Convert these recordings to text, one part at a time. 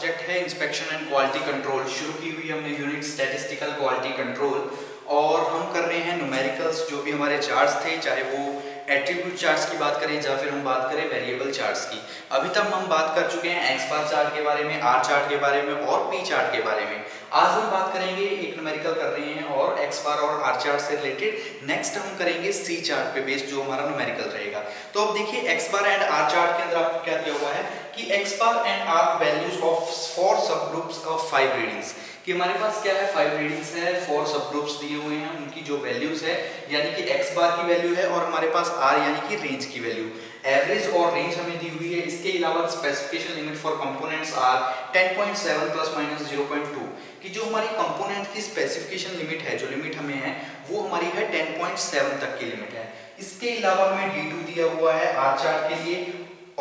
Subject है inspection and quality control. शुरू की हुई हमने यूनिट स्टैटिस्टिकल क्वालिटी कंट्रोल और हम कर रहे हैं न्यूमेरिकल्स। जो भी हमारे चार्ट्स थे, चाहे वो एट्रीब्यूट चार्ट्स की बात करें या फिर हम बात करें वेरिएबल चार्ट्स की। अभी तक हम बात कर चुके हैं एक्स बार चार्ट के बारे में, आर चार्ट के बारे में और पी चार्ट के बारे में। आज हम बात करेंगे, एक न्यूमेरिकल कर रहे हैं और एक्स बार और आर चार्ट से रिलेटेड। नेक्स्ट हम करेंगे सी चार्ट पे बेस्ड जो हमारा न्यूमेरिकल रहेगा। तो अब देखिए X bar and R chart के अंदर आपको क्या दिया हुआ है कि X bar and R values of 4 सब ग्रुप्स ऑफ 5 रीडिंग्स, कि हमारे पास क्या है 5 रीडिंग्स है, 4 सब ग्रुप्स दिए हुए हैं, उनकी जो वैल्यूज है यानी कि एक्स बार की वैल्यू है और हमारे पास आर यानी कि रेंज की वैल्यू, एवरेज और रेंज हमें दी हुई है। इसके अलावा specification limit for components are 10.7 plus minus 0.2, कि जो हमारी कंपोनेंट की स्पेसिफिकेशन लिमिट है, जो लिमिट हमें है वो हमारी है 10.7 तक की लिमिट है। इसके अलावा हमें D2 दिया हुआ है आर चार्ट के लिए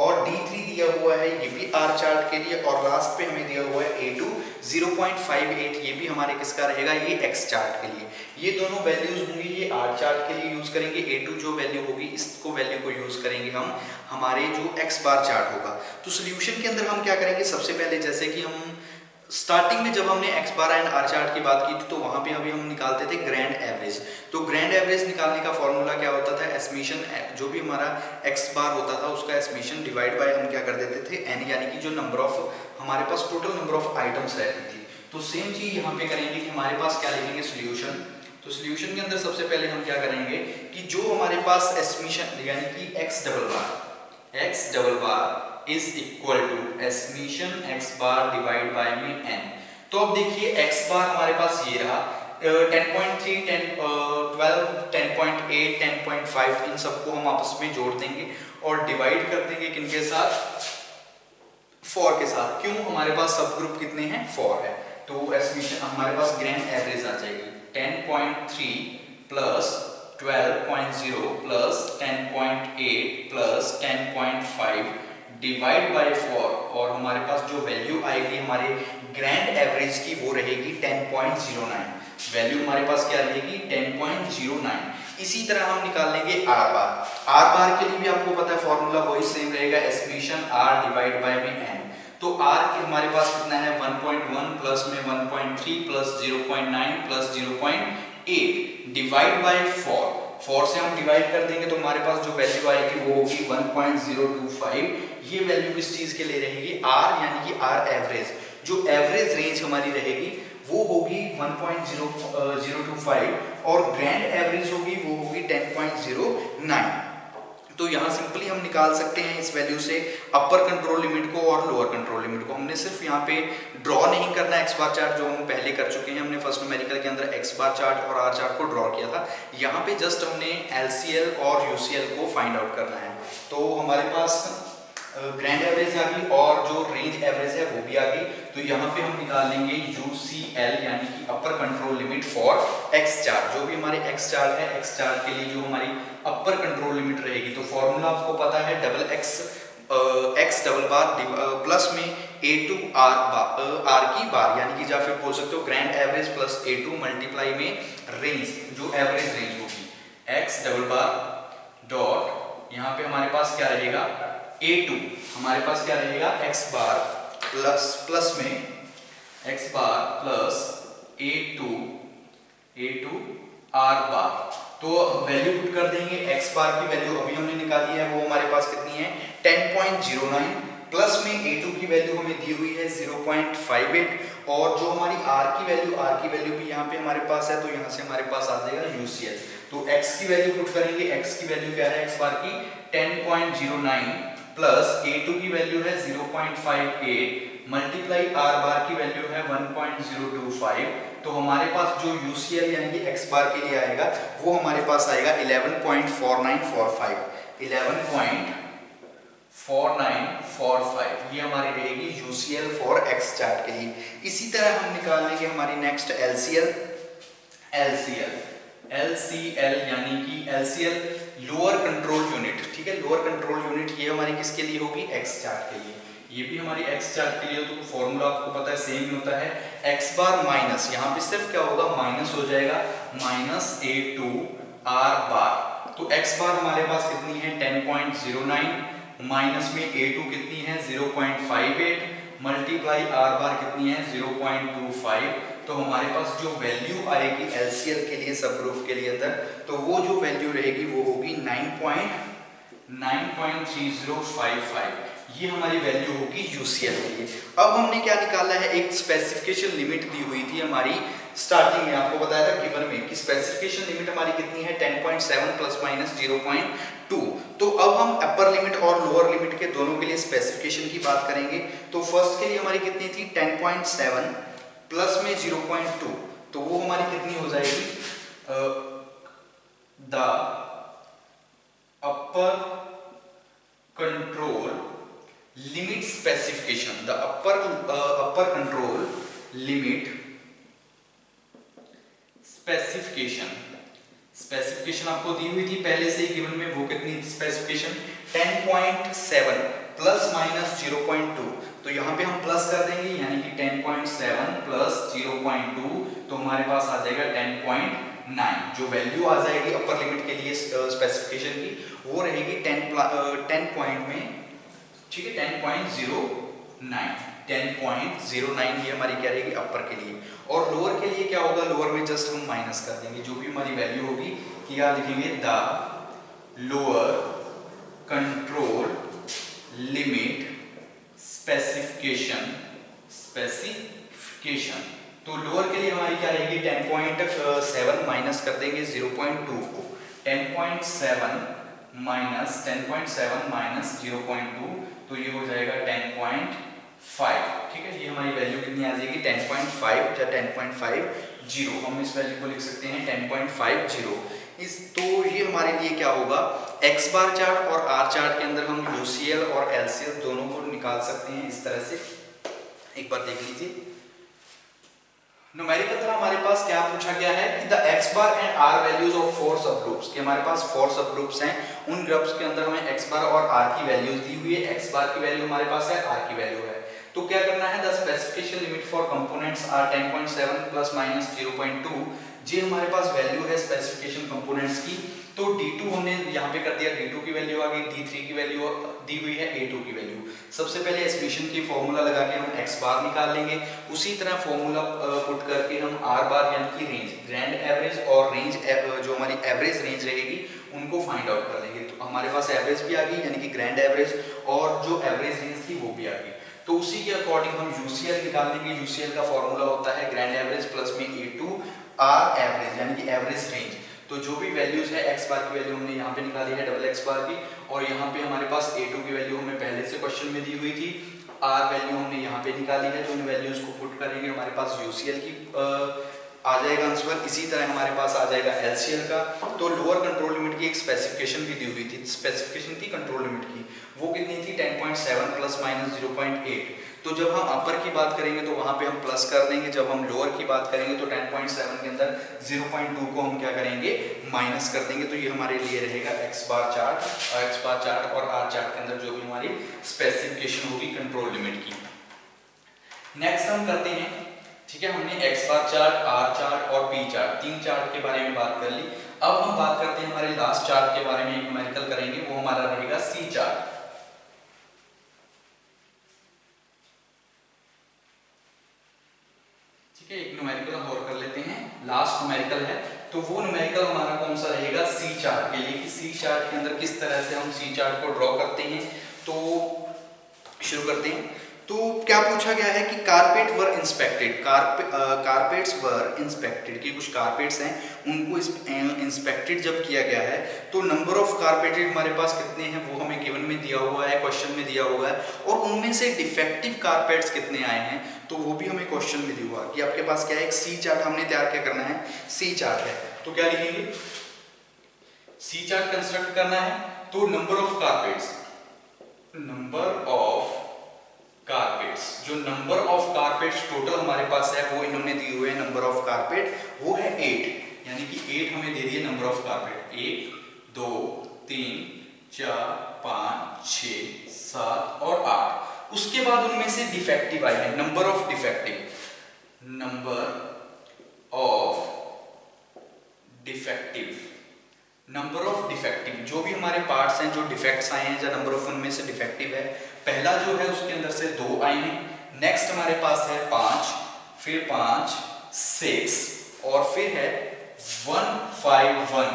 और D3 दिया हुआ है ये भी आर चार्ट के लिए और लास्ट पे हमें दिया हुआ है A2 0.58, ये भी हमारे किसका रहेगा, ये एक्स चार्ट के लिए। ये दोनों वैल्यूज होंगी, ये आर चार्ट के लिए यूज करेंगे, A2 जो वैल्यू होगी इसको वैल्यू को यूज करेंगे हम हमारे जो एक्स बार चार्ट होगा। तो सोल्यूशन के अंदर हम क्या करेंगे, सबसे पहले जैसे कि हम स्टार्टिंग में जब हमने X bar and R chart की बात की थी तो वहां पे अभी हम निकालते थे ग्रैंड एवरेज। तो ग्रैंड एवरेज निकालने का फॉर्मूला क्या होता था, एस्टिमेशन, जो भी हमारा एक्स बार होता था उसका एस्टिमेशन डिवाइड बाय हम क्या कर देते थे एन, यानी कि जो नंबर ऑफ हमारे पास टोटल नंबर ऑफ आइटम्स रहती थी। तो सेम चीज यहाँ पे करेंगे कि हमारे पास क्या लिखेंगे सोल्यूशन। तो सोल्यूशन के अंदर सबसे पहले हम क्या करेंगे कि जो हमारे पास एस्टिमेशन यानी कि x double bar is equal to estimation x bar divide by में n। तो अब देखिए x बार हमारे पास ये रहा 10.3, 12, 10.8, 10.5, इन सबको हम आपस में जोड़ देंगे और डिवाइड कर देंगे किनके साथ, 4 के साथ। क्यों, हमारे पास सब ग्रुप कितने हैं, 4 है। तो एस्टिमेशन हमारे पास ग्रैंड एवरेज आ जाएगी 10.3 plus 12.0 plus 10.8 plus 10.5 divide by 4 और हमारे पास जो वैल्यू आएगी हमारे ग्रैंड एवरेज की वो रहेगी 10.09। वैल्यू हमारे पास क्या रहेगी 10.09। इसी तरह हम निकाल लेंगे आर बार। आर बार के लिए भी आपको पता है फॉर्मूला वही सेम रहेगा, एस्टिमेशन आर डिवाइड बाय में एन। तो आर के हमारे पास कितना है 1.1 प्लस में 1.3 प्लस 0.9 प्लस 0.8 डिवाइड बाय 4 से हम डिवाइड कर देंगे तो हमारे पास जो वैल्यू आएगी वो होगी 1.025। ये वैल्यू किस चीज के लिए रहेगी, आर यानी कि आर एवरेज। जो एवरेज रेंज हमारी रहेगी वो होगी 1.025 और ग्रैंड एवरेज होगी वो होगी 10.09। तो यहाँ सिंपली हम निकाल सकते हैं इस वैल्यू से अपर कंट्रोल लिमिट को और लोअर कंट्रोल लिमिट को। हमने सिर्फ यहाँ पे ड्रॉ नहीं करना एक्स बार चार्ट, जो हम पहले कर चुके हैं। हमने फर्स्ट न्यूमेरिकल के अंदर एक्स बार चार्ट और आर चार्ट को ड्रॉ किया था। यहाँ पे जस्ट हमने एलसीएल और यूसीएल को फाइंड आउट करना है। तो हमारे पास ग्रैंड एवरेज आ गई और जो रेंज एवरेज है वो भी आ गई। तो यहाँ पे हम निकाल लेंगे यूसीएल यानी कि upper control limit for x chart. जो भी हमारे एक्स चार्ट है, एक्स चार्ट के लिए जो हमारी अपर कंट्रोल लिमिट रहेगी, तो फॉर्मूला आपको पता है डबल एक्स डबल बार प्लस में A2 आर की बार, यानी कि या फिर बोल सकते हो grand average plus A2 multiply में रेंज, जो एवरेज रेंज होगी एक्स डबल बार डॉट, यहाँ पे हमारे पास क्या रहेगा A2, हमारे पास क्या रहेगा x बार प्लस में x बार प्लस A2 R बार। तो वैल्यू पुट कर देंगे। x बार की वैल्यू अभी हमने निकाली है वो हमारे पास कितनी है 10.09 प्लस में A2 की वैल्यू हमें दी हुई है 0.58 और जो हमारी R की वैल्यू भी यहाँ पे हमारे पास है। तो यहाँ से हमारे पास आ जाएगा UCL। तो x की वैल्यू पुट करेंगे, x की वैल्यू क्या है x बार की 10.09 प्लस A2 की वैल्यू है 0.58 मल्टीप्लाई R बार की वैल्यू है 1.025। तो हमारे पास जो UCL यानी कि x बार के लिए आएगा वो हमारे पास आएगा 11.4945, 11.4945। ये हमारी रहेगी UCL फॉर x चार्ट के लिए। इसी तरह हम निकाल लेंगे हमारी नेक्स्ट LCL यानी कि LCL लोअर कंट्रोल यूनिट। ठीक है, लोअर कंट्रोल यूनिट ये हमारी किसके लिए होगी, एक्स चार्ट के लिए। ये भी हमारी एक्स चार्ट के लिए। तो फॉर्मूला आपको पता है सेम ही होता है, एक्स बार माइनस, यहाँ पे सिर्फ क्या होगा माइनस हो जाएगा, माइनस A2 R बार। तो एक्स बार हमारे पास कितनी है 10.09 माइनस में A2 कितनी है 0.58 मल्टीप्लाई आर बार कितनी है 0.25, तो हमारे पास जो वैल्यू आएगी एलसीएल के लिए सब ग्रुप के लिए अंदर, तो वो जो वैल्यू रहेगी वो होगी 9.3055, ये हमारी वैल्यू होगी यूसीएल के लिए। अब हमने क्या निकाला है, एक स्पेसिफिकेशन लिमिट दी हुई थी हमारी स्टार्टिंग में, आपको बताया था गिवन में कि स्पेसिफिकेशन लिमिट हमारी कितनी है 10.7 प्लस माइनस 0.2। तो अब हम अपर लिमिट और लोअर लिमिट के दोनों के लिए स्पेसिफिकेशन की बात करेंगे। तो फर्स्ट के लिए हमारी कितनी थी 10.7 प्लस में 0.2, तो वो हमारी कितनी हो जाएगी the upper control limit specification, the upper control limit specification आपको दी हुई थी पहले से ही गिवन में, वो कितनी स्पेसिफिकेशन 10.7 प्लस माइनस 0.2, तो यहाँ पे हम प्लस कर देंगे यानी कि 10.7 प्लस 0.2, तो हमारे पास आ जाएगा 10.9। जो वैल्यू आ जाएगी अपर लिमिट के लिए स्पेसिफिकेशन की वो रहेगी 10 पॉइंट में, ठीक है 10.09 ये हमारी क्या रहेगी अपर के लिए। और लोअर के लिए क्या होगा, लोअर में जस्ट हम माइनस कर देंगे जो भी हमारी वैल्यू होगी, कि क्या लिखेंगे the lower control limit specification. तो लोअर के लिए हमारी क्या रहेगी 10.7 माइनस कर देंगे 0.2 को, 10.7 माइनस 0.2, तो ये हो जाएगा 10.5, ठीक है। ये हमारी वैल्यू कितनी आ जाएगी 10.5 या 10.50, हम इस वैल्यू को लिख सकते हैं 10.50 इस। तो ये हमारे लिए क्या होगा, एक्स बार चार्ट और आर चार्ट के अंदर हम यूसीएल और एलसीएल दोनों को निकाल सकते हैं इस तरह से। एक बार देख लीजिए न्यूमेरिकल तरह हमारे पास क्या पूछा गया है कि the X bar and R values of 4 सब ग्रुप्स, कि हमारे पास 4 सब ग्रुप्स हैं, उन ग्रुप्स के अंदर हमें एक्स बार और आर की वैल्यूज दी हुई है। एक्स बार की वैल्यू हमारे पास है, आर की वैल्यू है, तो क्या करना है the specification limit for components are 10.7 plus minus 0.2, ये हमारे पास वैल्यू है स्पेसिफिकेशन कंपोनेंट्स की। तो D2 हमने यहाँ पे कर दिया, D2 की वैल्यू आ गई, D3 की वैल्यू दी हुई है, A2 की वैल्यू। सबसे पहले एस्टिमेशन की फॉर्मूला लगा के हम x बार निकाल लेंगे, उसी तरह फॉर्मूला पुट करके हम r बार यानी कि रेंज, ग्रैंड एवरेज और रेंज जो हमारी एवरेज रेंज रहेगी उनको फाइंड आउट कर लेंगे। तो हमारे पास एवरेज भी आ गई यानी कि ग्रैंड एवरेज, और जो एवरेज रेंज थी वो भी आ गई। तो उसी के अकॉर्डिंग हम यूसीएल निकाल लेंगे। यूसीएल का फॉर्मूला होता है ग्रैंड एवरेज प्लस में A2 R एवरेज यानी कि एवरेज रेंज। तो जो भी वैल्यूज है एक्स बार की वैल्यू हमने यहाँ पे निकाली है डबल एक्स बार की, और यहाँ पे हमारे पास A2 की वैल्यू हमें पहले से क्वेश्चन में दी हुई थी, R वैल्यू हमने यहाँ पे निकाली है। तो इन वैल्यूज को पुट करेंगे, हमारे पास यूसीएल की आ जाएगा आंसर। इसी तरह हमारे पास आ जाएगा एलसीएल का। तो लोअर कंट्रोल लिमिट की एक स्पेसिफिकेशन भी दी हुई थी, स्पेसिफिकेशन थी कंट्रोल लिमिट की, वो कितनी थी 10.7 प्लस माइनस 0.8। तो जब हम अपर की बात करेंगे तो वहां पे हम प्लस कर देंगे, जब हम लोअर की बात करेंगे तो 10.7 के अंदर 0.2 को हम क्या करेंगे माइनस कर देंगे। तो ये हमारे लिए रहेगा एक्स बार चार्ट और आर चार्ट के अंदर जो भी हमारी स्पेसिफिकेशन होगी कंट्रोल लिमिट की। नेक्स्ट हम करते हैं, ठीक है, हमने X bar chart, R chart और पी चार्ट, 3 चार्ट के बारे में बात कर ली। अब हम बात करते हैं हमारे लास्ट चार्ट के बारे में, एक न्यूमेरिकल करेंगे, वो हमारा रहेगा सी चार्ट। एक न्यूमेरिकल और कर लेते हैं, लास्ट न्यूमेरिकल है। तो वो न्यूमेरिकल हमारा कौन सा रहेगा सी चार्ट के लिए, कि सी चार्ट के अंदर किस तरह से हम सी चार्ट को ड्रॉ करते हैं। तो शुरू करते हैं। तो क्या पूछा गया है कि कारपेट वर इंस्पेक्टेड, कारपेट्स वर इंस्पेक्टेड, कि कुछ कारपेट्स हैं उनको इंस्पेक्टेड जब किया गया है, तो नंबर ऑफ कारपेटेड हमारे पास कितने हैं वो हमें गिवन में दिया हुआ है, क्वेश्चन में दिया हुआ है, और उनमें से डिफेक्टिव कारपेट्स कितने आए हैं तो वो भी हमें क्वेश्चन में दिया हुआ है। कि आपके पास क्या है, एक सी चार्ट हमने तैयार क्या करना है, सी चार्ट है, तो क्या लिखेंगे, सी चार्ट कंस्ट्रक्ट करना है। तो नंबर ऑफ कारपेट्स, जो नंबर ऑफ कारपेट्स टोटल हमारे पास है वो इन्होंने दिए हुए हैं, नंबर ऑफ कारपेट वो है 8, यानी कि 8 हमें दे दिए नंबर ऑफ कारपेट, 1 2 3 4 5 6 7 और 8। उसके बाद उनमें से डिफेक्टिव आए हैं, नंबर ऑफ डिफेक्टिव जो भी हमारे पार्ट्स हैं, जो डिफेक्ट्स आए हैं, या नंबर ऑफ उनमें से डिफेक्टिव है। पहला जो है उसके अंदर से 2 आए हैं, नेक्स्ट हमारे पास है 5, फिर 5, 6 और फिर है 1, 5, 1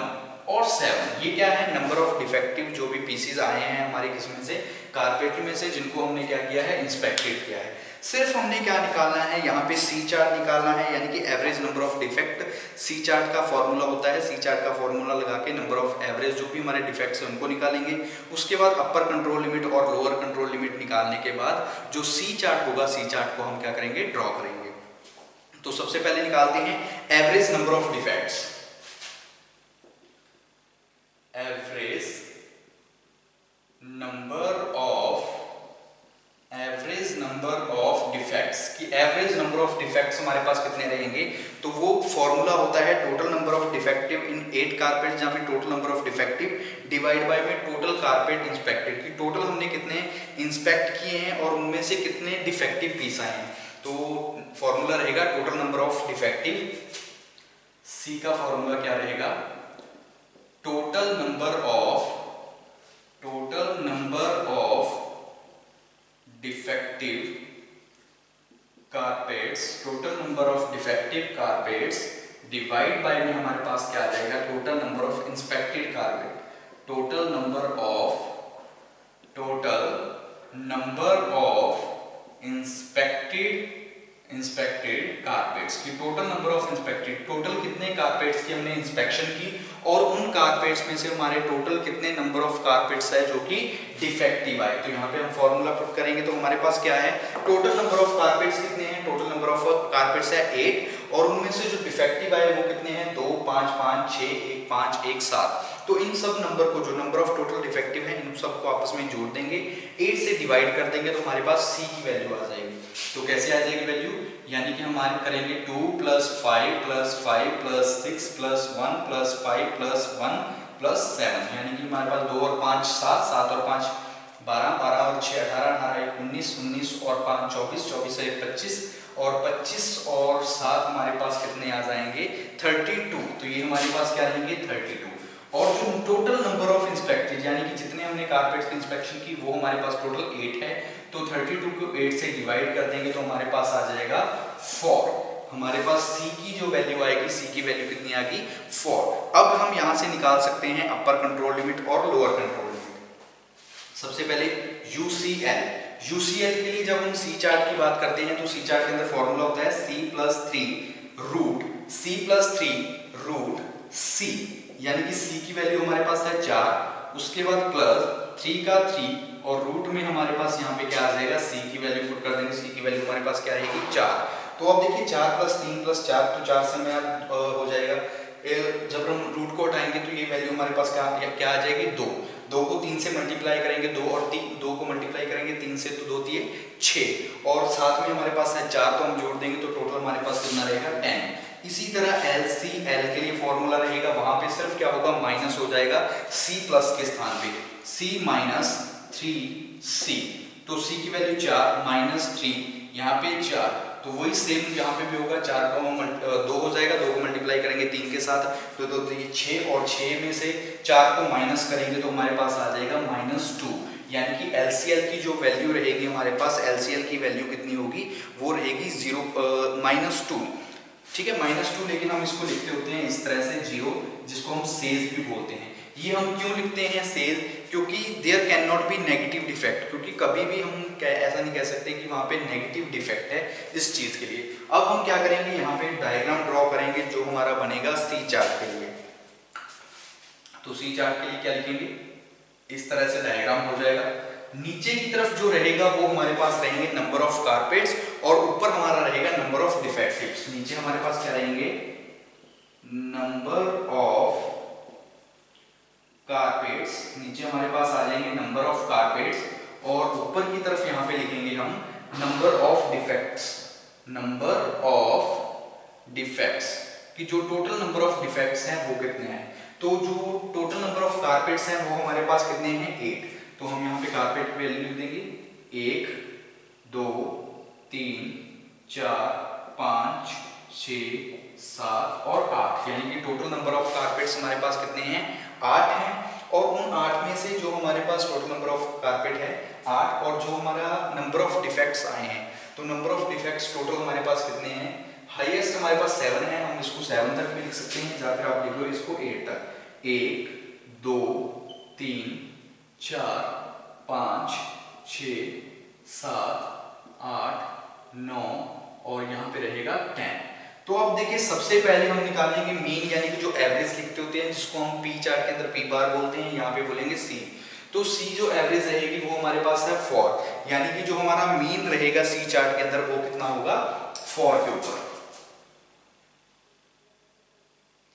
और 7। ये क्या है? नंबर ऑफ डिफेक्टिव जो भी पीसीज आए हैं हमारी किस्म से कारपेट में से, जिनको हमने क्या किया है? इंस्पेक्टेड किया है। सिर्फ हमने क्या निकालना है? यहाँ पे सी चार्ट निकालना है, यानी कि average number of defect. C chart का फॉर्मूला होता है, सी चार्ट का फॉर्मूला लगा के नंबर ऑफ एवरेज जो भी हमारे डिफेक्ट्स हैं उनको निकालेंगे। उसके बाद अपर कंट्रोल लिमिट और लोअर कंट्रोल लिमिट निकालने के बाद जो सी चार्ट होगा, सी चार्ट को हम क्या करेंगे? ड्रॉ करेंगे। तो सबसे पहले निकालते हैं average number of defects. Average number of defects की एवरेज नंबर ऑफ डिफेक्ट्स हमारे पास कितने रहेंगे? तो वो फॉर्मूला होता है total number of defective in 8 carpet, या फिर total number of defective divide by में टोटल कारपेट इंस्पेक्टेड, की टोटल हमने कितने इंस्पेक्ट किए हैं और उनमें से कितने डिफेक्टिव पीस आए हैं। तो फॉर्मूला रहेगा total number of defective. C का फॉर्मूला क्या रहेगा? Total number of defective carpets, total number of defective carpets divide by में हमारे पास क्या आ जाएगा? Total number of inspected carpet. Total number of inspected carpets की टोटल नंबर ऑफ इंस्पेक्टेड, टोटल कितने कारपेट्स की हमने इंस्पेक्शन की और उन कारपेट्स में से हमारे टोटल कितने नंबर ऑफ कारपेट्स है जो कि डिफेक्टिव आए। तो यहाँ पे हम फॉर्मूला पुट करेंगे तो हमारे पास क्या है? टोटल नंबर ऑफ कारपेट्स कितने हैं? टोटल नंबर ऑफ कारपेट्स है 8 और उनमें से जो डिफेक्टिव आए वो कितने हैं? 2, 5, 5, 6, 1, 5, 1, 7। तो इन सब नंबर को, जो नंबर ऑफ टोटल डिफेक्टिव है, इन सबको आपस में जोड़ देंगे, 8 से डिवाइड कर देंगे तो हमारे पास सी की वैल्यू आ जाएगी। तो कैसे आ जाएगी वैल्यू? यानी कि हमारे करेंगे 2 + 5 + 5 + 6 + 1 + 5 + 1 + 7, यानी कि हमारे पास 2 और 5 7, 7 और 5 12, 12 और 6 18, 18 1 19, 19 और 5 24, 24 से 25 और 25 और 7 हमारे पास कितने आ जाएंगे? 32। तो ये हमारे पास क्या रहेंगे? 32। और जो टोटल नंबर ऑफ इंस्पेक्टेड, यानी कि जितने हमने कारपेट्स की इंस्पेक्शन की वो हमारे पास टोटल 8 है। तो 32 को 8 से डिवाइड कर देंगे तो हमारे पास आ जाएगा 4। हमारे पास सी की जो वैल्यू आएगी, सी की वैल्यू कितनी आ गई? 4। अब हम यहाँ से निकाल सकते हैं अपर कंट्रोल लिमिट और लोअर कंट्रोल लिमिट। सबसे पहले UCL। UCL के लिए जब हम सी चार्ट की बात करते हैं तो सी चार्ट के अंदर फॉर्मूला होता है C+3 √C, यानी कि C की वैल्यू हमारे पास है 4, उसके बाद प्लस 3 का 3 और रूट में हमारे पास यहाँ पे क्या आ जाएगा? C की वैल्यू पुट कर देंगे। C की वैल्यू हमारे पास क्या रहेगी? 4। तो अब देखिए 4 + 3 + 4, तो 4 से में हो जाएगा। जब हम रूट को हटाएंगे तो ये वैल्यू हमारे पास क्या आ जाएगी? 2। 2 को 3 से मल्टीप्लाई करेंगे, 2 और 3, 2 को मल्टीप्लाई करेंगे 3 से तो 2 × 3 = 6 और साथ में हमारे पास है 4, तो हम जोड़ देंगे तो टोटल हमारे पास कितना रहेगा? 10। इसी तरह LCL के लिए फॉर्मूला रहेगा, वहां पे सिर्फ क्या होगा? माइनस हो जाएगा C प्लस के स्थान पे, C - 3C। तो C की वैल्यू 4 - 3, यहाँ पे 4, तो वही सेम यहाँ पे भी होगा। 4 का 2 हो जाएगा, 2 को मल्टीप्लाई करेंगे 3 के साथ तो ये 6 और 6 में से 4 को माइनस करेंगे तो हमारे पास आ जाएगा -2। यानी कि LCL की जो वैल्यू रहेगी हमारे पास, LCL की वैल्यू कितनी होगी? वो रहेगी -2। ठीक है, -2, लेकिन हम इसको लिखते होते हैं इस तरह से 0, जिसको हम सेज भी बोलते हैं। ये हम क्यों लिखते हैं सेज? क्योंकि there can not be negative defect, क्योंकि कभी भी हम ऐसा नहीं कह सकते कि वहाँ पे नेगेटिव डिफेक्ट है इस चीज़ के लिए। अब हम क्या करेंगे? यहाँ पे डायग्राम ड्रॉ करेंगे जो हमारा बनेगा सी चार्ट के लिए। तो सी चार्ट के लिए क्या लिखेंगे? इस तरह से डायग्राम हो जाएगा। नीचे की तरफ जो रहेगा वो हमारे पास रहेंगे नंबर ऑफ कारपेट्स और ऊपर हमारा रहेगा नंबर ऑफ डिफेक्टिव्स। नीचे हमारे पास क्या रहेंगे? नंबर ऑफ कारपेट्स, नीचे हमारे पास आ जाएंगे नंबर ऑफ कारपेट्स और ऊपर की तरफ यहाँ पे लिखेंगे हम number of defects. Number of defects कि जो टोटल नंबर ऑफ डिफेक्ट्स हैं वो कितने हैं। तो जो टोटल नंबर ऑफ कारपेट्स हैं वो हमारे पास कितने हैं? 8। तो हम यहाँ पे कारपेट की वैल्यू लिख देंगे 1 2 3 4 5 6 7 और 8, यानी कि टोटल नंबर ऑफ कारपेट्स हमारे पास कितने हैं? 8 हैं। और उन 8 में से जो हमारे पास टोटल नंबर ऑफ कारपेट है 8 और जो हमारा नंबर ऑफ डिफेक्ट्स आए हैं तो नंबर ऑफ डिफेक्ट्स टोटल हमारे पास कितने हैं, हाईएस्ट हमारे पास 7 है, हम इसको 7 तक भी लिख सकते हैं, या फिर आप लिख लो इसको 8 तक। 1 2 3 4 5 6 7 8 9 और यहाँ पे रहेगा 10। तो अब देखिए सबसे पहले हम निकालेंगे मीन यानी कि जो एवरेज लिखते होते हैं, जिसको हम पी चार्ट के अंदर पी बार बोलते हैं, यहाँ पे बोलेंगे सी। तो सी जो एवरेज रहेगी वो हमारे पास है 4, यानी कि जो हमारा मीन रहेगा सी चार्ट के अंदर वो कितना होगा 4 के ऊपर।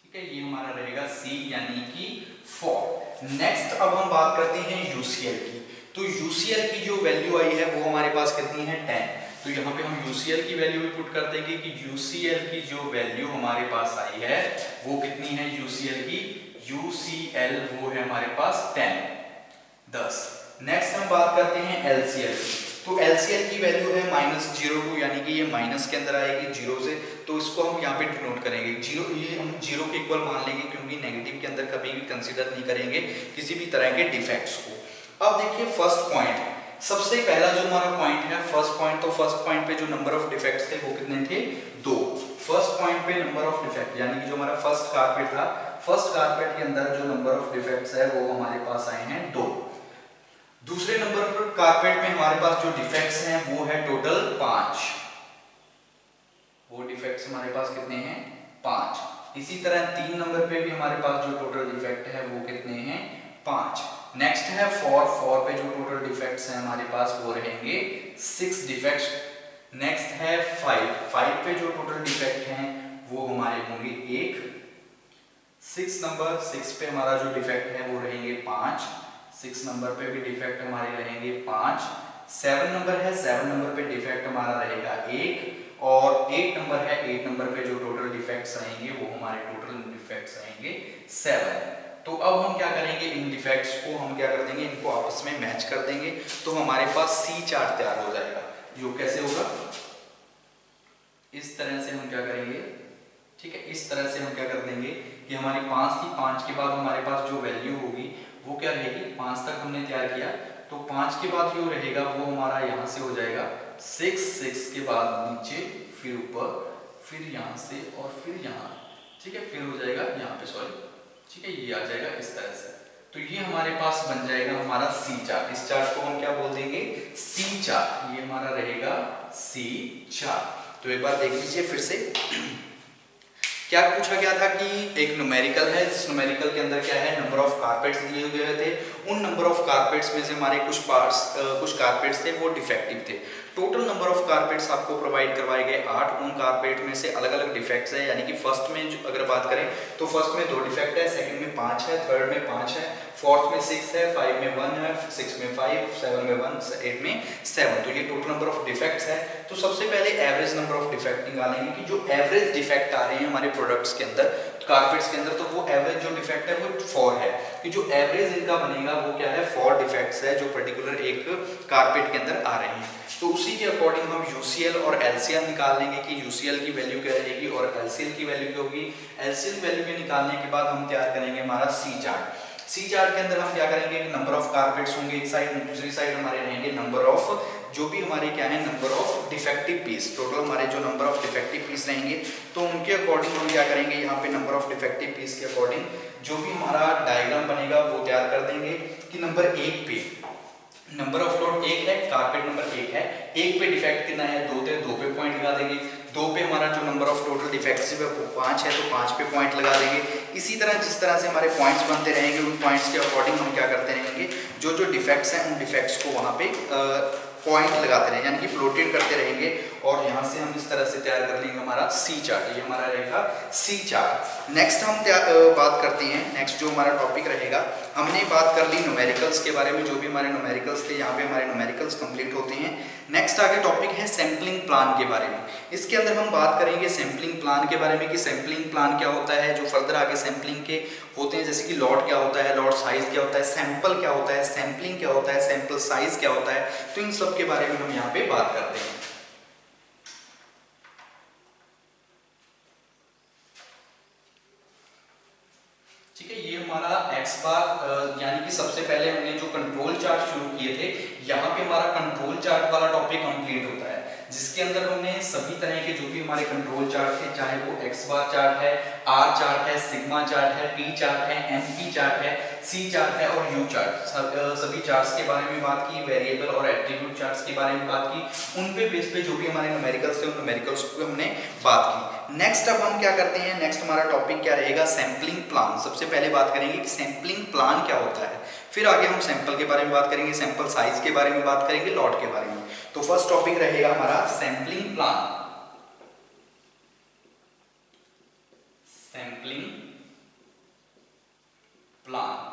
ठीक है, ये हमारा रहेगा सी यानी कि 4। नेक्स्ट अब हम बात करते हैं यूसीएल की। तो यूसीएल की जो वैल्यू आई है वो हमारे पास कितनी है 10। तो यहाँ पे हम यूसीएल की वैल्यू भी पुट कर देंगे कि यूसीएल की जो वैल्यू हमारे पास आई है वो कितनी है, यूसीएल की यूसीएल वो है हमारे पास 10। नेक्स्ट हम बात करते हैं एलसीएल की। तो एलसीएल की वैल्यू है -02, यानी कि ये माइनस के अंदर आएगी 0 से, तो इसको हम यहाँ पे डिनोट करेंगे 0, ये हम 0 के इक्वल मान लेंगे, क्योंकि नेगेटिव के अंदर कभी भी कंसीडर नहीं करेंगे किसी भी तरह के डिफेक्ट्स को। अब देखिए फर्स्ट पॉइंट, सबसे पहला जो हमारा पॉइंट है फर्स्ट पॉइंट, तो फर्स्ट पॉइंट पे जो नंबर ऑफ डिफेक्ट्स थे वो कितने थे 2। फर्स्ट पॉइंट पे नंबर ऑफ डिफेक्ट यानी कि जो हमारा फर्स्ट कारपेट था, फर्स्ट कारपेट के अंदर जो नंबर ऑफ डिफेक्ट्स है वो हमारे पास आए हैं 2। दूसरे नंबर पर कारपेट में हमारे पास जो डिफेक्ट्स हैं वो है टोटल 5। वो डिफेक्ट्स हमारे पास कितने हैं 5। इसी तरह 3 नंबर पे भी हमारे पास जो टोटल डिफेक्ट है वो कितने हैं 5। नेक्स्ट है 4 पे जो टोटल डिफेक्ट्स हैं हमारे पास वो रहेंगे 6 डिफेक्ट्स। नेक्स्ट है 5 पे जो टोटल डिफेक्ट हैं वो हमारे होंगे 1। 6 नंबर 6 पे हमारा जो डिफेक्ट है वो रहेंगे 5। 6 नंबर पे भी डिफेक्ट हमारे रहेंगे 5। 7 नंबर है 7 नंबर पे डिफेक्ट हमारा रहेगा 1 और 8 नंबर है 8 नंबर पे जो टोटल डिफेक्ट्स आएंगे वो हमारे टोटल डिफेक्ट्स आएंगे 7। तो अब हम क्या करेंगे, इन डिफेक्ट्स को हम क्या कर देंगे, इनको आपस में मैच कर देंगे, तो हमारे पास सी चार्ट तैयार हो जाएगा। जो कैसे होगा, इस तरह से हम क्या करेंगे, ठीक है, इस तरह से हम क्या कर देंगे कि हमारी 5 थी, 5 के बाद हमारे पास जो वैल्यू होगी वो क्या रहेगी, 5 तक हमने तैयार किया, तो 5 के बाद जो रहेगा वो हमारा यहाँ से हो जाएगा 6 के बाद नीचे, फिर ऊपर, फिर यहाँ से और फिर यहाँ, ठीक है, फिर हो जाएगा यहाँ पे, सॉरी, ठीक है, ये आ जाएगा इस तरह से। तो ये हमारे पास बन जाएगा हमारा सी चार्ट। इस चार्ट को हम क्या बोल देंगे, सी चार्ट। ये हमारा रहेगा सी चार्ट। तो एक बार देख लीजिए फिर से क्या पूछा गया था कि एक न्यूमेरिकल है, जिस न्यूमेरिकल के अंदर क्या है, नंबर ऑफ कारपेट्स दिए हुए थे। उन नंबर ऑफ कारपेट्स में से हमारे कुछ कारपेट्स थे वो डिफेक्टिव थे। टोटल नंबर ऑफ कारपेट्स आपको प्रोवाइड करवाए गए 8। उन कारपेट में से अलग अलग डिफेक्ट्स है, यानी कि फर्स्ट में अगर बात करें तो फर्स्ट में 2 डिफेक्ट है, सेकंड में 5 है, थर्ड में 5 है, फोर्थ में 6 है, 5 में 1 है, 6 में 5, 7 में 1, 8 में 7। तो ये टोटल नंबर ऑफ डिफेक्ट्स है। तो सबसे पहले एवरेज नंबर ऑफ डिफेक्ट निकालेंगे कि जो एवरेज डिफेक्ट आ रहे हैं हमारे प्रोडक्ट्स के अंदर, कारपेट्स के अंदर, तो वो एवरेज जो डिफेक्ट है वो 4 है, कि जो एवरेज इनका बनेगा वो क्या है 4 डिफेक्ट्स है जो पर्टिकुलर एक कारपेट के अंदर आ रहे हैं। तो उसी के अकॉर्डिंग हम यूसीएल और एलसीएल निकाल लेंगे कि यूसीएल की वैल्यू क्या रहेगी और एलसीएल की वैल्यू क्या होगी। एलसीएल वैल्यू के निकालने के बाद हम तैयार करेंगे हमारा सी चार्ट। सी चार्ट के अंदर हम क्या करेंगे, नंबर ऑफ कारपेट्स होंगे एक साइड, दूसरी साइड हमारे रहेंगे नंबर ऑफ जो भी हमारे क्या है number of defective piece. Total हमारे जो नंबर ऑफ डिफेक्टिव पीस रहेंगे तो उनके अकॉर्डिंग हम क्या करेंगे, यहाँ पे नंबर ऑफ डिफेक्टिव पीस के अकॉर्डिंग जो भी हमारा डायग्राम बनेगा वो तैयार कर देंगे कि नंबर 1 पे नंबर ऑफ लोड 1 है, कारपेट नंबर 1 है, 1 पे डिफेक्ट कितना है 2 थे, 2 पे पॉइंट लगा देंगे। 2 पे हमारा जो नंबर ऑफ टोटल डिफेक्ट्स है वो 5 है, तो 5 पे पॉइंट लगा देंगे। इसी तरह जिस तरह से हमारे पॉइंट्स बनते रहेंगे उन पॉइंट्स के अकॉर्डिंग हम क्या करते रहेंगे, जो जो डिफेक्ट्स हैं उन डिफेक्ट्स को वहाँ पे पॉइंट लगाते रहेंगे, यानी कि फ्लोटेड करते रहेंगे और यहाँ से हम इस तरह से तैयार कर लेंगे हमारा सी चार्ट। ये हमारा रहेगा सी चार्ट। नेक्स्ट हम बात करते हैं, नेक्स्ट जो हमारा टॉपिक रहेगा, हमने बात कर ली न्यूमेरिकल्स के बारे में, जो भी हमारे न्यूमेरिकल्स थे यहाँ पे हमारे न्यूमेरिकल्स कंप्लीट होते हैं। नेक्स्ट आगे टॉपिक है सैम्पलिंग प्लान के बारे में। इसके अंदर हम बात करेंगे सैम्पलिंग प्लान के बारे में कि सैम्पलिंग प्लान क्या होता है, जो फर्दर आगे सैम्पलिंग के होते हैं, जैसे कि लॉट क्या होता है, लॉट साइज क्या होता है, सैंपल क्या होता है, सैम्पलिंग क्या होता है, सैंपल साइज क्या होता है, तो इन सब के बारे में हम यहाँ पे बात करते हैं। ठीक है, ये हमारा एक्स बार यानी कि सबसे पहले हमने जो कंट्रोल चार्ट शुरू किए थे, यहाँ पे हमारा कंट्रोल चार्ट वाला टॉपिक कंप्लीट होता है। जिसके अंदर हमने सभी तरह के जो भी हमारे कंट्रोल चार्ट थे, चाहे वो एक्स बार चार्ट है, आर चार्ट है, सिग्मा चार्ट है, टी चार्ट है, एनपी चार्ट है, सी चार्ट है और यू चार्ट, सभी चार्ट्स के बारे में बात की, वेरिएबल और एट्रीब्यूट चार्ट्स के बारे में बात की, उन पे बेस पे जो भी हमारे न्यूमेरिकल्स थे उन न्यूमेरिकल्स को हमने बात की। नेक्स्ट अब हम क्या करते हैं, नेक्स्ट हमारा टॉपिक क्या रहेगा, सैम्पलिंग प्लान। सबसे पहले बात करेंगे कि सैम्पलिंग प्लान क्या होता है, फिर आगे हम सैंपल के बारे में बात करेंगे, सैंपल साइज के बारे में बात करेंगे, लॉट के बारे में। तो फर्स्ट टॉपिक रहेगा हमारा sampling plan. Sampling plan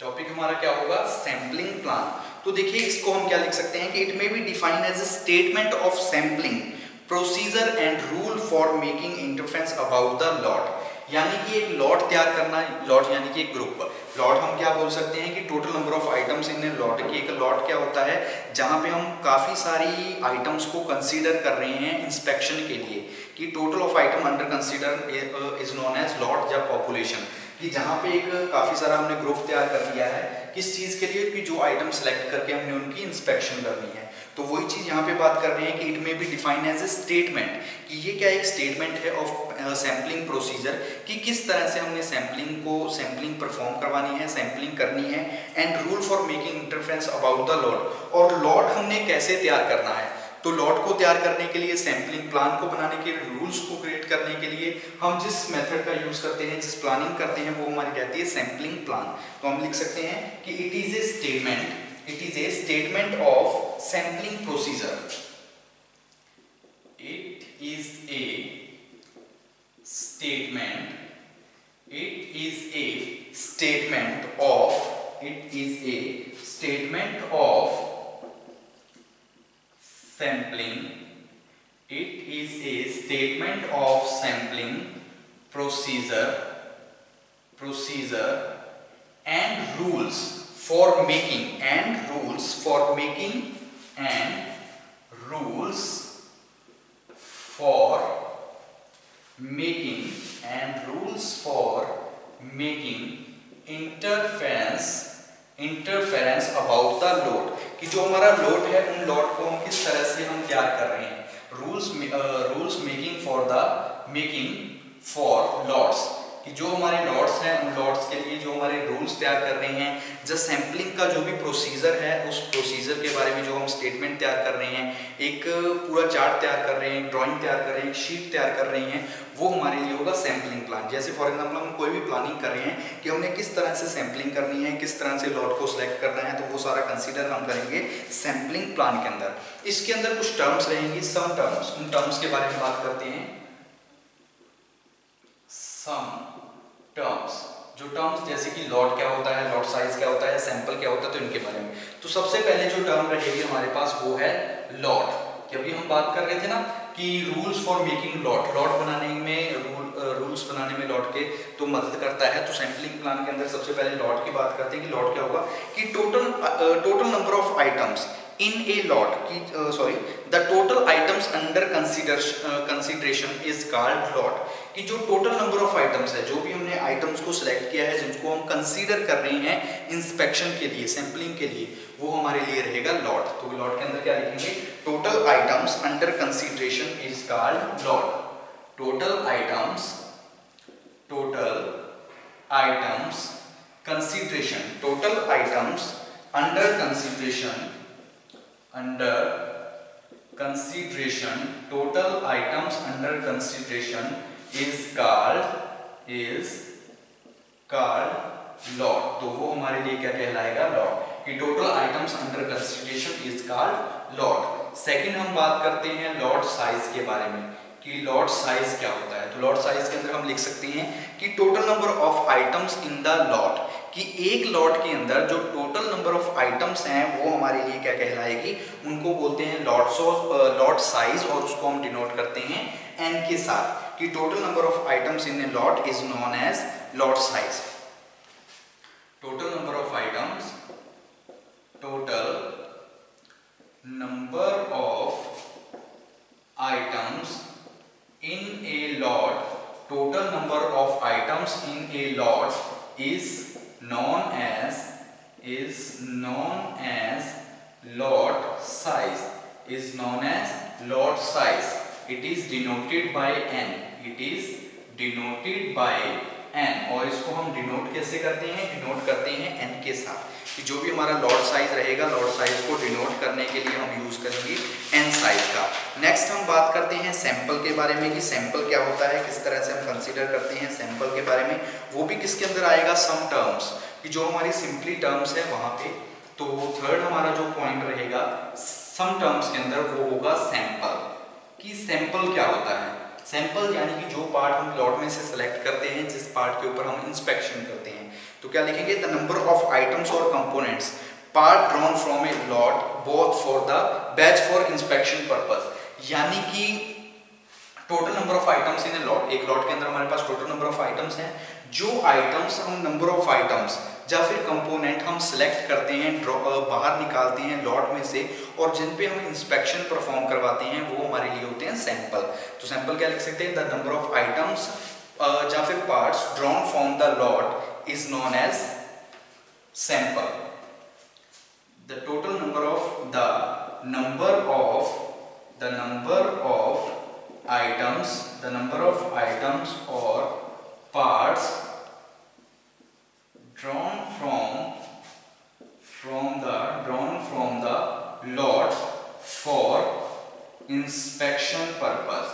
topic हमारा क्या होगा, सैंपलिंग प्लान। तो देखिए इसको हम क्या लिख सकते हैं कि it may be defined as a statement of sampling procedure and rule for making interference about the lot. यानी कि एक लॉट तैयार करना, लॉट यानी कि एक ग्रुप। लॉट हम क्या बोल सकते हैं कि total number of items in a lot की। एक लॉट क्या होता है, जहां पे हम काफ़ी सारी आइटम्स को कंसीडर कर रहे हैं इंस्पेक्शन के लिए, कि total of item under consider is known as lot या पॉपुलेशन। कि जहाँ पे एक काफ़ी सारा हमने ग्रुप तैयार कर दिया है, किस चीज़ के लिए, कि जो आइटम सेलेक्ट करके हमने उनकी इंस्पेक्शन करनी है। तो वही चीज़ यहाँ पे बात कर रहे हैं कि इट में भी डिफाइन एज ए स्टेटमेंट, कि ये क्या एक स्टेटमेंट है ऑफ सैम्पलिंग प्रोसीजर, कि किस तरह से हमने सैम्पलिंग परफॉर्म करवानी है, सैम्पलिंग करनी है, and rule for making interference about the lot. और लॉट हमने कैसे तैयार करना है, तो लॉट को तैयार करने के लिए, सैम्पलिंग प्लान को बनाने के लिए, रूल्स को क्रिएट करने के लिए हम जिस मेथड का यूज करते हैं, जिस प्लानिंग करते हैं, वो हमारी रहती है सैम्पलिंग प्लान। तो हम लिख सकते हैं कि it is a statement of sampling procedure. It is a statement of sampling. It is a statement of sampling procedure and rules for making interference about the load, कि जो हमारा लोड है उन लोड को हम किस तरह से हम तैयार कर रहे हैं। रूल्स मेकिंग फॉर लॉट्स, कि जो हमारे लॉट्स हैं उन लॉट्स के लिए जो हमारे रूल्स तैयार कर रहे हैं। जब सैम्पलिंग का जो भी प्रोसीजर है, उस प्रोसीजर के बारे में जो हम स्टेटमेंट तैयार कर रहे हैं, एक पूरा चार्ट तैयार कर रहे हैं, ड्राइंग तैयार कर रहे हैं, शीट तैयार कर रहे हैं, वो हमारे लिए होगा सैम्पलिंग प्लान। जैसे फॉर एग्जाम्पल हम कोई भी प्लानिंग कर रहे हैं कि हमने किस तरह से सैम्पलिंग करनी है, किस तरह से लॉट को सिलेक्ट करना है, तो वो सारा कंसीडर हम करेंगे सैम्पलिंग प्लान के अंदर। इसके अंदर कुछ टर्म्स रहेंगी, सम टर्म्स, उन टर्म्स के बारे में बात करते हैं। सम टर्म्स, जो टर्म्स जैसे कि लॉट क्या होता है, लॉट साइज क्या होता है, सैंपल क्या होता है, तो इनके बारे में। तो सबसे पहले जो टर्म रहेगी हमारे पास वो है लॉट, कि अभी हम बात कर रहे थे ना कि रूल्स फॉर मेकिंग लॉट बनाने में, रूल्स बनाने में लॉट के तो मदद करता है। तो सैम्पलिंग प्लान के अंदर सबसे पहले लॉट की बात करते हैं कि लॉट क्या होगा, कि total number of items in a lot की the total items under consideration is called lot, कि जो टोटल नंबर ऑफ आइटम्स है, जो भी हमने आइटम्स को सिलेक्ट किया है, जिनको हम कंसीडर कर रहे हैं इंस्पेक्शन के लिए, सैम्पलिंग के लिए, वो हमारे लिए रहेगा लॉट। तो लॉट के अंदर क्या लिखेंगे, total items under consideration is called lot. Total items consideration, total items under consideration, total items under consideration is called lot। तो वो हमारे लिए क्या कहलाएगा, लॉट, कि total items under consideration is called lot. Second हम बात करते हैं लॉट साइज के बारे में, कि लॉट साइज क्या होता है। तो लॉट साइज के अंदर हम लिख सकते हैं कि total number of items in the lot, कि एक लॉट के अंदर जो टोटल नंबर ऑफ आइटम्स हैं वो हमारे लिए क्या कहलाएगी, उनको बोलते हैं लॉट साइज, और उसको हम डिनोट करते हैं n के साथ, कि total number of items in a lot is known as lot size. Total number of items in a lot, total number of items in a lot is known as lot size, is known as lot size, it is denoted by n, it is denoted by n, और इसको हम denote कैसे करते हैं, denote करते हैं n के साथ, कि जो भी हमारा लॉट साइज रहेगा, लॉट साइज को डिनोट करने के लिए हम यूज करेंगे n साइज का। नेक्स्ट हम बात करते हैं सैंपल के बारे में, कि सैंपल क्या होता है, किस तरह से हम कंसीडर करते हैं सैंपल के बारे में। वो भी किसके अंदर आएगा, सम टर्म्स, कि जो हमारी सिंपली टर्म्स है वहां पे। तो थर्ड हमारा जो पॉइंट रहेगा सम टर्म्स के अंदर, वो होगा सैंपल, कि सैंपल क्या होता है। सैंपल यानी कि जो पार्ट हम लॉट में से सिलेक्ट करते हैं, जिस पार्ट के ऊपर हम इंस्पेक्शन करते हैं, तो क्या लिखेंगे, द नंबर ऑफ आइटम्स और components part drawn from a lot both for the batch for inspection purpose, यानी कि total number of items in a lot, एक लॉट के अंदर हमारे पास टोटल नंबर ऑफ आइटम्स हैं, जो आइटम्स हम नंबर ऑफ आइटम्स या फिर कंपोनेंट हम सिलेक्ट करते हैं, बाहर निकालते हैं लॉट में से, और जिन पे हम इंस्पेक्शन परफॉर्म करवाते हैं, वो हमारे लिए होते हैं सैंपल। तो सैंपल क्या लिख सकते हैं, द नंबर ऑफ आइटम्स या फिर parts drawn from the lot is known as sample. The total number of items और parts drawn from the lot for inspection purpose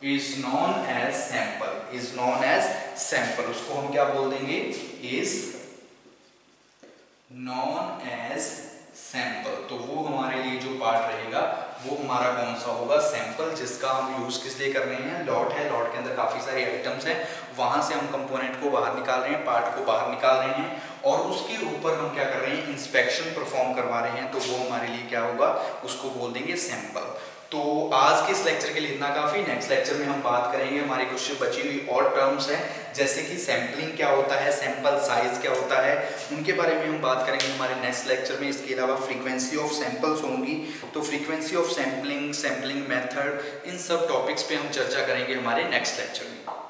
is known as sample, उसको हम क्या बोल देंगे, is known as सैंपल। तो वो हमारे लिए जो पार्ट रहेगा वो हमारा कौन सा होगा, सैंपल, जिसका हम यूज किस लिए कर रहे हैं, लॉट है, लॉट के अंदर काफी सारे आइटम्स हैं, वहां से हम कंपोनेंट को बाहर निकाल रहे हैं, पार्ट को बाहर निकाल रहे हैं, और उसके ऊपर हम क्या कर रहे हैं, इंस्पेक्शन परफॉर्म करवा रहे हैं, तो वो हमारे लिए क्या होगा, उसको बोल देंगे सैंपल। तो आज के इस लेक्चर के लिए इतना काफी। नेक्स्ट लेक्चर में हम बात करेंगे हमारी कुछ बची हुई और टर्म्स हैं, जैसे कि सैम्पलिंग क्या होता है, सैंपल साइज क्या होता है, उनके बारे में हम बात करेंगे हमारे नेक्स्ट लेक्चर में। इसके अलावा फ्रीक्वेंसी ऑफ सैंपल्स होंगी, तो frequency of sampling, sampling method, इन सब टॉपिक्स पे हम चर्चा करेंगे हमारे नेक्स्ट लेक्चर में।